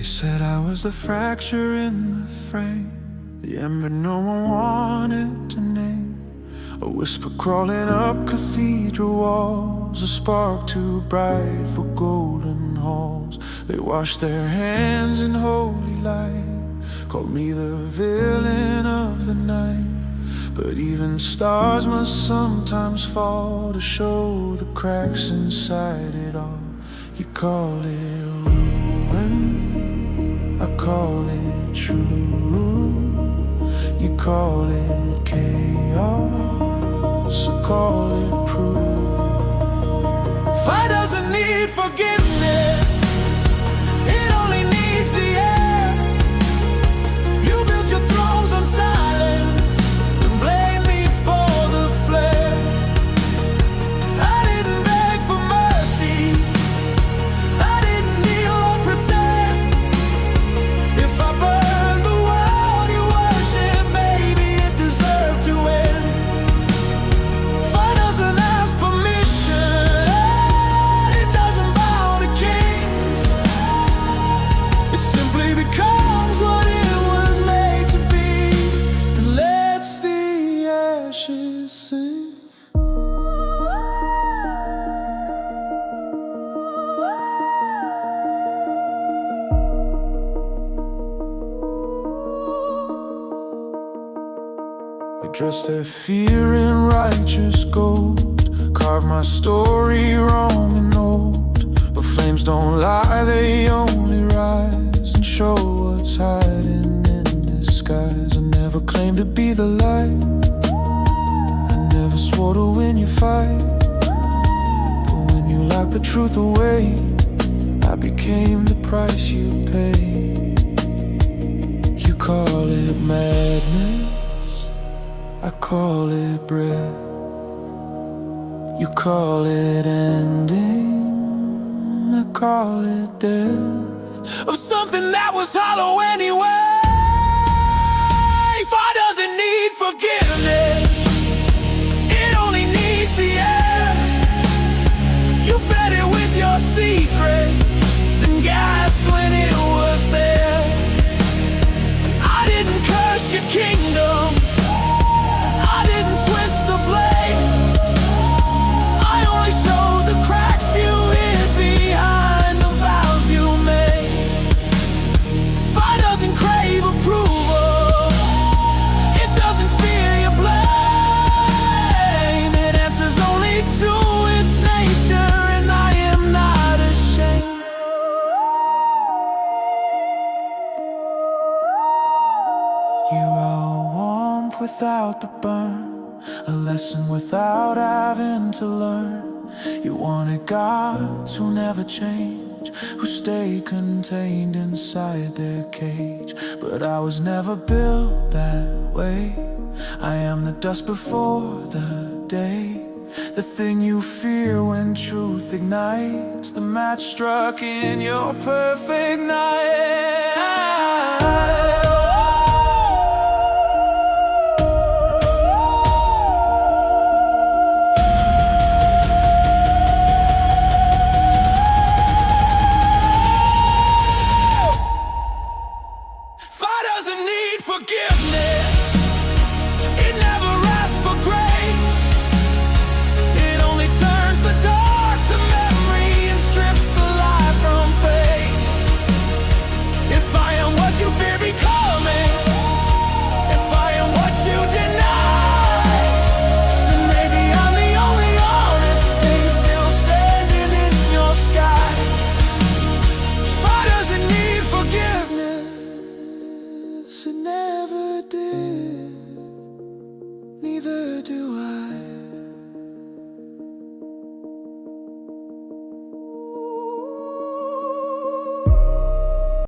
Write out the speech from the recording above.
said I was the fracture in the frame, the ember no one wanted to name. A whisper crawling up cathedral walls, a spark too bright for golden halls. They washed their hands in holy light, called me the villain of the night. But even stars must sometimes fall to show the cracks inside it all. You call it ruin, I call it true. You call it chaos, I call it proof. Fire doesn't need forgiveness, it only needs the air. You built your thrones on silence and blame me for the flare. I didn't beg for mercy, I didn't kneel or pretend. If I burned the world you worship, maybe it deserved to end. Fire doesn't ask permission, it doesn't bow to kings. It simply becomes what it was made to be, and lets the ashes sing. They dress their fear in righteous gold, carve my story wrong and old. But flames don't lie, they only rise and show what's hiding in disguise. I never claimed to be the light, I never swore to win your fight. But when you locked the truth away, I became the price you paid. You call it madness, I call it breath. You call it ending, I call it death of something that was hollow anyway. Fire doesn't need forgiveness, it only needs the air. You fed it with your secret, then gasped when it was there. I didn't curse your kingdom, I didn't twist the blade. I only showed the cracks you hid behind the vows you made. Fire doesn't crave approval, it doesn't fear your blame. It answers only to its nature, and I am not ashamed. You are warmth without the burn, a lesson without having to learn. You wanted gods who never change, who stay contained inside their cage. But I was never built that way, I am the dust before the day. The thing you fear when truth ignites, the match struck in your perfect night. Forgiveness, it never asks for grace. It only turns the dark to memory and strips the light from face. If I am what you fear becoming, if I am what you deny, then maybe I'm the only honest thing still standing in your sky. Fire doesn't need forgiveness, it never did, neither do